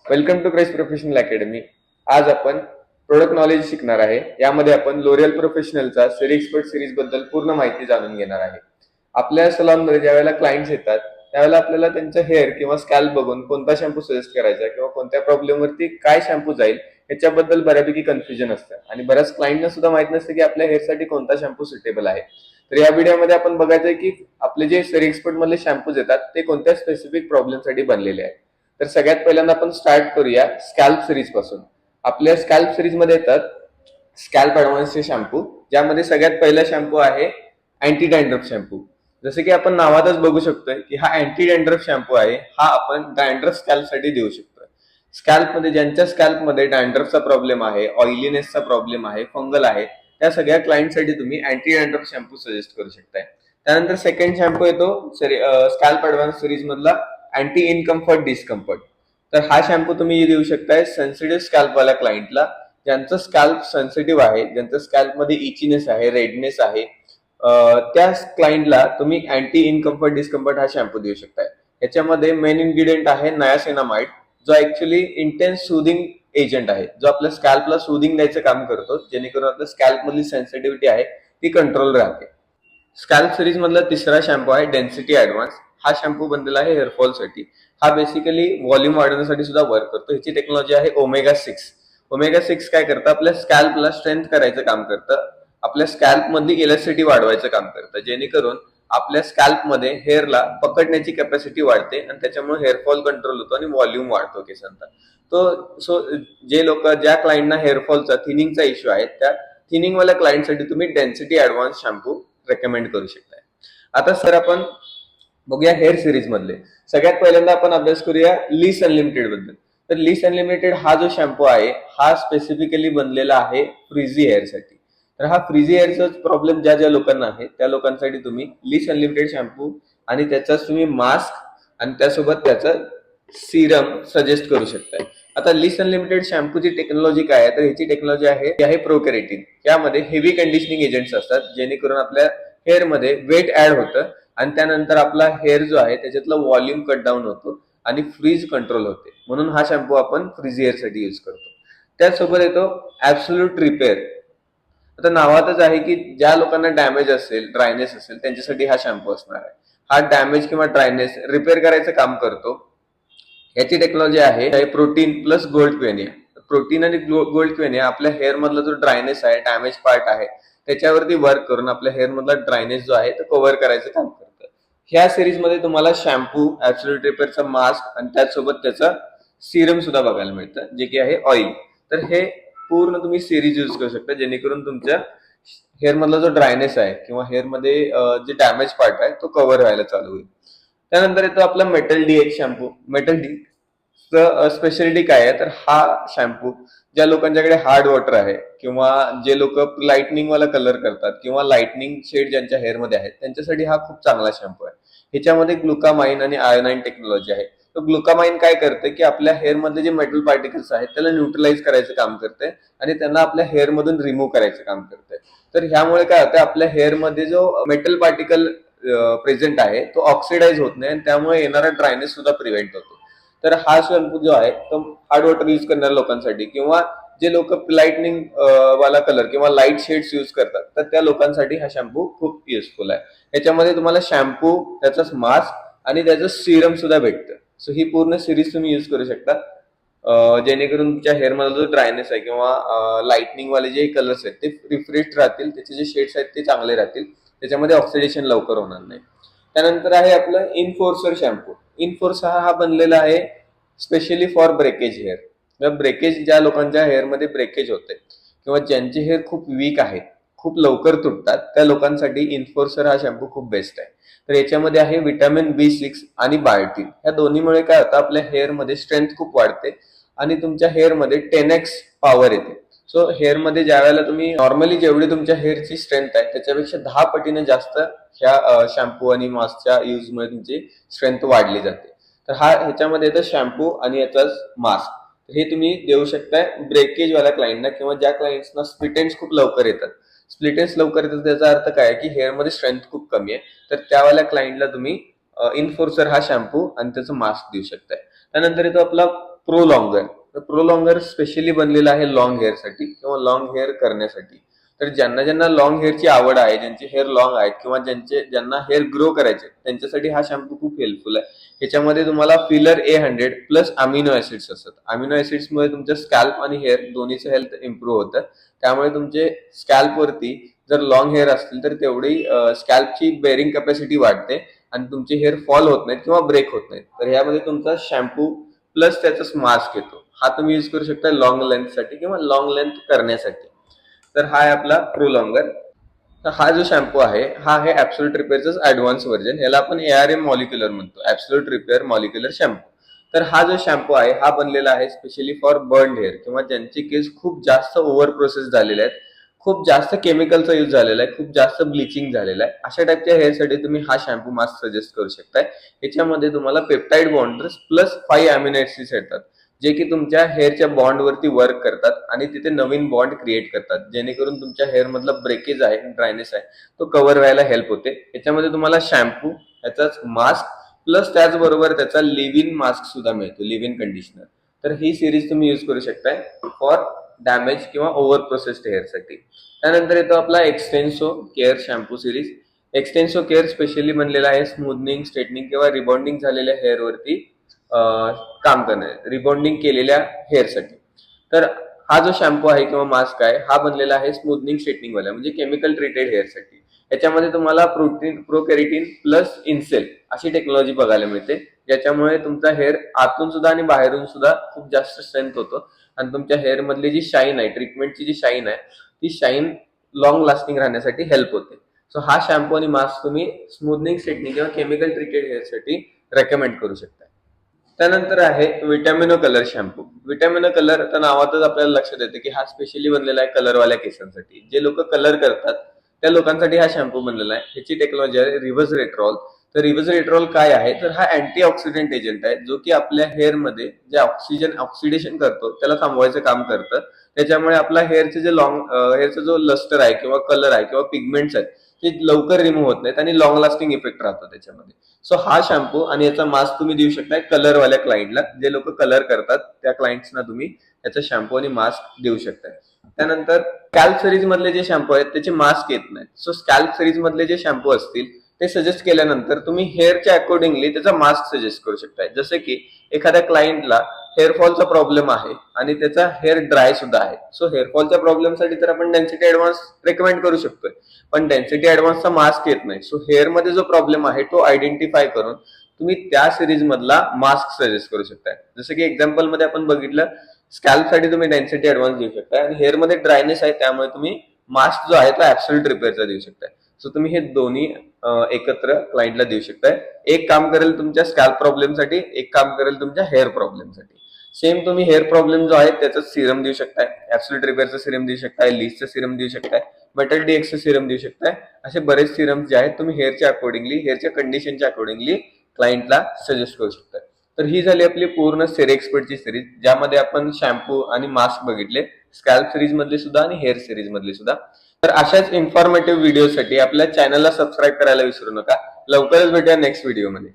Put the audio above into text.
Welcome to Christ professional academy. आज आपण product knowledge शिकणार आहे. यामध्ये आपण लोरियल प्रोफेशनलचा सेरी एक्सपर्ट सिरीज बद्दल पूर्ण माहिती जाणून घेणार आहे. आपल्या सलॉनमध्ये ज्यावेळेला क्लायंट्स येतात त्यावेळेला आपल्याला त्यांचं हेअर किंवा स्कॅल्प बघून कोणता शॅम्पू सजेस्ट करायचा किंवा कोणत्या प्रॉब्लेमवरती काय शॅम्पू जाईल याच्याबद्दल बऱ्यापैकी कन्फ्युजन असतं आणि बऱ्याच क्लायंटना सुद्धा माहित नसतं की आपल्या हेअरसाठी कोणता शॅम्पू सुटेबल आहे. तर या व्हिडिओमध्ये आपण बघायचं आहे की आपले जे सेरी एक्सपर्ट मधले शॅम्पूज येतात ते कोणत्या स्पेसिफिक प्रॉब्लेमसाठी बनलेले आहेत. तर सगळ्यात पहिल्यांदा आपण स्टार्ट करूया स्कॅल्प सिरीज पासून. आपल्या स्कॅल्प सिरीज मध्ये येतात स्कॅल्प ऍडव्हान्सचे शॅम्पू, ज्यामध्ये सगळ्यात पहिला शॅम्पू आहे अँटी डॅन्ड्रफ शॅम्पू. जसं की आपण नावातच बघू शकतोय की हा अँटी डॅन्ड्रफ शॅम्पू आहे. हा आपण डॅन्ड्रफ स्कॅल्प साठी देऊ शकतोय. स्कॅल्प मध्ये ज्यांच्या स्कॅल्प मध्ये डॅन्ड्रफचा प्रॉब्लेम आहे, ऑइलीनेसचा प्रॉब्लेम आहे, फंगल आहे, त्या सगळ्या क्लायंटसाठी तुम्ही अँटी डॅन्ड्रफ शॅम्पू सजेस्ट करू शकताय. त्यानंतर सेकंड शॅम्पू येतो स्कॅल्प ऍडव्हान्स सिरीज मधला अँटी इनकम्फर्ट डिस्कम्फर्ट. तर हा शॅम्पू तुम्ही देऊ शकताय सेन्सिटिव्ह स्कॅल्प वाल्या क्लायंटला, ज्यांचं स्कॅल्प सेन्सिटिव्ह आहे, ज्यांचं स्कॅल्प मध्ये इचीनेस आहे, रेडनेस आहे, त्या क्लायंटला तुम्ही अँटी इनकम्फर्ट डिस्कम्फर्ट हा शॅम्पू देऊ शकताय. याच्यामध्ये मेन इन्ग्रेडियंट आहे नायासिनामाइड, जो ऍक्च्युली इंटेन्स सुदिंग एजंट आहे, जो आपल्या स्कॅल्पला सुदिंग द्यायचं काम करतो, जेणेकरून आपल्या स्कॅल्प मधली सेन्सिटिव्हिटी आहे ती कंट्रोल राहते. स्कॅल्प सिरीज मधला तिसरा शॅम्पू आहे डेन्सिटी ऍडव्हान्स. हा शॅम्पू बनलेला आहे हेअरफॉल साठी. हा बेसिकली व्हॉल्यूम वाढवण्यासाठी सुद्धा वर्क करतो. ह्याची टेक्नॉलॉजी आहे ओमेगा 6. ओमेगा 6 काय करतं, आपल्या स्कॅल्पला स्ट्रेंथ करायचं काम करतं, आपल्या स्कॅल्प मधली इलेस्टिसिटी वाढवायचं काम करतं, जेणेकरून आपल्या स्कॅल्प मध्ये हेअरला पकडण्याची कॅपॅसिटी वाढते आणि त्याच्यामुळे हेअरफॉल कंट्रोल होतो आणि व्हॉल्यूम वाढतो केसांचा. जे लोक ज्या क्लायंटना हेअरफॉलचा थिनिंगचा इश्यू आहे, त्या थिनिंग वाल्या क्लायंटसाठी तुम्ही डेन्सिटी ऍडव्हान्स शॅम्पू रेकमेंड करू शकताय. आता सर आपण बघूया हेअर सिरीज मधले. सगळ्यात पहिल्यांदा आपण अभ्यास करूया लीस अनलिमिटेड बद्दल. तर लीस अनलिमिटेड हा जो शॅम्पू आहे हा स्पेसिफिकली बनलेला आहे फ्रिझी हेअरसाठी. तर हा फ्रिझी हेअरचा प्रॉब्लेम ज्या ज्या लोकांना आहे त्या लोकांसाठी तुम्ही लीस अनलिमिटेड शॅम्पू आणि त्याचाच तुम्ही मास्क आणि त्यासोबत त्याचं सिरम सजेस्ट करू शकताय. आता लीस अनलिमिटेड शॅम्पूची टेक्नॉलॉजी काय आहे, तर ह्याची टेक्नॉलॉजी आहे प्रोकेरेटिन. यामध्ये हेवी कंडिशनिंग एजंट्स असतात, जेणेकरून आपल्या हेअर मध्ये वेट ऍड होतं आणि त्यानंतर आपला हेअर जो आहे त्याच्यातलं व्हॉल्यूम कट डाऊन होतो आणि फ्रीज कंट्रोल होते. म्हणून हा शॅम्पू आपण फ्रीज हेअर साठी युज करतो. त्याचसोबत येतो ऍब्सोल्यूट रिपेअर. आता नावातच आहे की ज्या लोकांना डॅमेज असेल, ड्रायनेस असेल, त्यांच्यासाठी हा शॅम्पू असणार आहे. हा डॅमेज किंवा ड्रायनेस रिपेअर करायचं काम करतो. याची टेक्नॉलॉजी आहे प्रोटीन प्लस गोल्ड क्वेनिया. प्रोटीन आणि गोल्ड क्वेनिया आपल्या हेअर मधला जो ड्रायनेस आहे, डॅमेज पार्ट आहे, त्याच्यावरती वर्क करून आपल्या हेअर मधला ड्रायनेस जो आहे तो कव्हर करायचं काम करतं. ह्या सिरीज मध्ये तुम्हाला शॅम्पू, ऍब्सोल्यूट रिपेअरचा मास्क आणि त्याचसोबत त्याचा सिरम सुद्धा बघायला मिळतं, जे की आहे ऑइल. तर हे पूर्ण तुम्ही सिरीज यूज करू शकता, जेणेकरून तुमच्या हेअर मधला जो ड्रायनेस आहे किंवा हेअर मध्ये जे डॅमेज पार्ट आहे तो कव्हर व्हायला चालू होईल. त्यानंतर येतो आपला मेटल डी एक शॅम्पू. मेटल डी स्पेशालिटी काय आहे, तर हा शॅम्पू ज्या लोकांच्याकडे हार्ड वॉटर आहे किंवा जे लोक लाइटनिंग वाला कलर करतात किंवा लाइटनिंग शेड ज्यांच्या हेअर मध्ये आहेत त्यांच्यासाठी हा खूप चांगला शॅम्पू आहे. ह्याच्यामध्ये ग्लुकामाइन आणि आयोनाइन टेक्नॉलॉजी आहे. तर ग्लुकामाइन काय करते की आपल्या हेअर मधले जे मेटल पार्टिकल्स आहेत त्याला न्यूट्रलाइज करायचं काम करते आणि त्यांना आपल्या हेअर मधून रिमूव्ह करायचं काम करते. तर ह्यामुळे काय होतं, आपल्या हेअर मध्ये जो मेटल पार्टिकल प्रेझेंट आहे तो ऑक्सिडाइज होत नाही आणि त्यामुळे येणारा ड्रायनेस सुद्धा प्रिव्हेंट होतो. तर हा शॅम्पू जो आहे तो हार्ड वॉटर यूज करणाऱ्या लोकांसाठी किंवा जे लोक लाइटनिंग वाला कलर किंवा लाईट शेड्स यूज करतात तर त्या लोकांसाठी हा शॅम्पू खूप युजफुल आहे. याच्यामध्ये तुम्हाला शॅम्पू, त्याचाच मास्क आणि त्याचं सिरम सुद्धा भेटतं. सो ही पूर्ण सिरीज तुम्ही युज करू शकता, जेणेकरून तुमच्या हेअर मध्ये जो ड्रायनेस आहे किंवा लाइटनिंग वाले जे कलर्स आहेत ते रिफ्रेश राहतील, त्याचे जे शेड्स आहेत ते चांगले राहतील, त्याच्यामध्ये ऑक्सिडेशन लवकर होणार नाही. त्यानंतर आहे आपलं इनफोर्सर शॅम्पू. इनफोर्स हा बनलेला आहे specially for breakage hair. Breakage, ज्या लोकांच्या हेअर मध्ये ब्रेकेज होते किंवा ज्यांचे हेअर खूप वीक आहे, खूप लवकर तुटतात, त्या लोकांसाठी इनफोर्सर हा शॅम्पू खूप बेस्ट आहे. तर याच्यामध्ये आहे व्हिटॅमिन B6 आणि बायोटिन. या दोन्हीमुळे काय होतं, आपल्या हेअर मध्ये स्ट्रेंथ खूप वाढते आणि तुमच्या हेअर मध्ये 10x पॉवर येते. सो हेअर मध्ये ज्या वेळेला तुम्ही नॉर्मली जेवढी तुमच्या हेअरची स्ट्रेंथ आहे त्याच्यापेक्षा 10 पटीने जास्त ह्या शॅम्पू आणि मास्कच्या युजमुळे तुमची स्ट्रेंथ वाढली जाते. तर ह्याच्यामध्ये येतं शॅम्पू आणि याचाच मास्क. हे तुम्ही देऊ शकताय ब्रेकेज वाल्या क्लायंटना किंवा ज्या क्लायंट्सना स्प्लिट एंड्स खूप लवकर येतात. स्प्लिट एंड्स लवकर येतात त्याचा अर्थ काय की हेअर मध्ये स्ट्रेंथ खूप कमी आहे, तर त्यावाल्या क्लायंटला तुम्ही इनफोर्सर हा शॅम्पू आणि त्याचं मास्क देऊ शकताय. त्यानंतर येतो आपला प्रोलॉंगर. तर प्रोलॉंगर स्पेशली बनलेला आहे लॉंग हेअरसाठी किंवा लॉंग हेअर करण्यासाठी. तर ज्यांना ज्यांना लॉंग हेअरची आवड आहे, ज्यांचे हेअर लॉंग आहेत किंवा ज्यांना हेअर ग्रो करायचे, त्यांच्यासाठी हा शॅम्पू खूप हेल्पफुल आहे. ह्याच्यामध्ये तुम्हाला filler A100 plus amino acids असतात. अमिनो ऍसिड्समुळे तुमच्या स्कॅल्प आणि हेअर दोन्हीचं हेल्थ इम्प्रूव्ह होतं. त्यामुळे तुमचे स्कॅल्पवरती जर लॉंग हेअर असतील तर तेवढी स्कॅल्पची बेअरिंग कॅपॅसिटी वाढते आणि तुमचे हेअर फॉल होत नाहीत किंवा ब्रेक होत नाहीत. तर ह्यामध्ये तुमचा शॅम्पू प्लस त्याचा मास्क येतो. हा तुम्ही यूज करू शकता लॉंग लेंथसाठी किंवा लॉंग लेंथ करण्यासाठी. तर हा आहे आपला प्रोलॉंगर. तर हा जो शॅम्पू आहे हा आहे ऍब्सोल्यूट रिपेअरचं ऍडव्हान्स व्हर्जन. याला आपण ARM मॉलिक्युलर म्हणतो, ऍब्सोल्यूट रिपेअर मॉलिक्युलर शॅम्पू. तर हा जो शॅम्पू आहे हा बनलेला आहे स्पेशली फॉर बर्न हेअर किंवा ज्यांचे केस खूप जास्त ओव्हर प्रोसेस झालेले आहेत, खूप जास्त केमिकलचा यूज झालेला आहे, खूप जास्त ब्लिचिंग झालेला आहे, अशा टाईपच्या हेअरसाठी तुम्ही हा शॅम्पू मास्क सजेस्ट करू शकताय. याच्यामध्ये तुम्हाला पेप्टाइड बॉन्डर्स प्लस 5 अमिनो ऍसिड्स येतात, जे की तुमच्या हेअरच्या बॉन्डवरती वर्क करतात आणि तिथे नवीन बॉन्ड क्रिएट करतात, जेणेकरून तुमच्या हेअर मधला ब्रेकेज आहे, ड्रायनेस आहे, तो कव्हर व्हायला हेल्प होते. याच्यामध्ये तुम्हाला शॅम्पू, याचाच मास्क प्लस त्याचबरोबर त्याचा लिव्ह इन मास्क सुद्धा मिळतो, लिव्ह इन कंडिशनर. तर ही सिरीज तुम्ही यूज करू शकताय फॉर डॅमेज किंवा ओव्हर प्रोसेस्ड हेअरसाठी. त्यानंतर येतो आपला Xtenso care shampoo series. Xtenso care specially बनलेला आहे स्मूथनिंग, स्ट्रेटनिंग किंवा रिबॉन्डिंग झालेल्या हेअरवरती काम करणे, रिबॉन्डिंग केलेल्या हेअरसाठी. तर हा जो शॅम्पू आहे किंवा मास्क आहे हा बनलेला आहे स्मूथनिंग स्ट्रेटनिंग वाला, म्हणजे केमिकल ट्रीटेड हेअरसाठी. याच्यामध्ये तुम्हाला प्रोकॅरिटीन प्लस इन्सेल अशी टेक्नॉलॉजी बघायला मिळते, ज्याच्यामुळे तुमचा हेअर आतून सुद्धा आणि बाहेरून सुद्धा खूप जास्त स्ट्रेंथ होतो आणि तुमच्या हेअर मधली जी शाईन आहे, ट्रीटमेंटची जी शाईन आहे, ती शाईन लॉंग लास्टिंग राहण्यासाठी हेल्प होते. सो हा शॅम्पू आणि मास्क तुम्ही स्मूथनिंग स्ट्रेटनिंग किंवा केमिकल ट्रीटेड हेअरसाठी रेकमेंड करू शकता. त्यानंतर आहे विटॅमिनो कलर शॅम्पू. विटॅमिनो कलर आता नावातच आपल्याला लक्षात येते की हा स्पेशली बनलेला आहे कलरवाल्या केसांसाठी. जे लोक कलर करतात त्या लोकांसाठी हा शॅम्पू बनलेला आहे. ह्याची टेक्नॉलॉजी आहे रिव्हर्सरेट्रॉल. तर रिव्हर्सरेट्रॉल काय आहे, तर हा अँटी ऑक्सिडेंट एजंट आहे, जो की आपल्या हेअरमध्ये जे ऑक्सिडेशन करतो त्याला थांबवायचं काम करतं. त्याच्यामुळे आपला हेअरचे जे हेअरचा जो लस्टर आहे किंवा कलर आहे किंवा पिगमेंट्स आहेत ते लवकर रिमूव्ह होत नाहीत आणि लॉंग लास्टिंग इफेक्ट राहतो त्याच्यामध्ये. सो हा शॅम्पू आणि याचा मास्क तुम्ही देऊ शकताय कलरवाल्या क्लायंटला. जे लोक कलर करतात त्या क्लायंट्सना तुम्ही याचा शॅम्पू आणि मास्क देऊ शकताय. त्यानंतर स्कॅल्प सिरीज मधले जे शॅम्पू आहेत त्याचे मास्क येत नाहीत. सो स्कॅल्प सिरीज मधले जे शॅम्पू असतील ते सजेस्ट केल्यानंतर तुम्ही हेअरच्या अकॉर्डिंगली त्याचा मास्क सजेस्ट करू शकताय. जसं की एखाद्या क्लायंटला हेअरफॉलचा प्रॉब्लेम आहे आणि त्याचा हेअर ड्राय सुद्धा आहे. सो हेअरफॉलच्या प्रॉब्लेमसाठी तर आपण डेन्सिटी ऍडव्हान्स रेकमेंड करू शकतोय, पण डेन्सिटी ऍडव्हान्सचा मास्क येत नाही. सो हेअरमध्ये जो प्रॉब्लेम आहे तो आयडेंटिफाय करून तुम्ही त्या सिरीज मधला मास्क सजेस्ट करू शकताय. जसं की एक्झाम्पल मध्ये आपण बघितलं, स्कॅल्पसाठी तुम्ही डेन्सिटी ऍडव्हान्स देऊ शकताय आणि हेअरमध्ये ड्रायनेस आहे त्यामुळे तुम्ही मास्क जो आहे तो ऍब्सोल्यूट रिपेअरचा देऊ शकताय. सो तुम्ही हे दोन्ही एकत्र क्लायंटला देऊ शकताय. एक काम करेल तुमच्या स्कॅल्प प्रॉब्लेमसाठी, एक काम करेल तुमच्या हेअर प्रॉब्लेमसाठी. सेम तुम्ही हेअर प्रॉब्लेम जो आहे त्याचं सिरम देऊ शकताय, ऍब्सोल्यूट रिपेअरचं सिरम देऊ शकताय, लीसचं सिरम देऊ शकताय, मेटल DXचं सिरम देऊ शकताय. असे बरेच सिरम्स जे आहेत तुम्ही हेअरच्या अकॉर्डिंगली, हेअरच्या कंडिशनच्या अकॉर्डिंगली क्लायंटला सजेस्ट करू शकताय. तर ही झाली आपली पूर्ण एक्सपर्टची सिरीज, ज्यामध्ये आपण शॅम्पू आणि मास्क बघितले, स्कॅल्प सिरीज मधले सुद्धा आणि हेअर सिरीज मधले सुद्धा. तर अशाच इन्फॉर्मेटिव्ह व्हिडिओसाठी आपल्या चॅनलला सबस्क्राईब करायला विसरू नका. लवकरच भेटूया नेक्स्ट व्हिडिओमध्ये.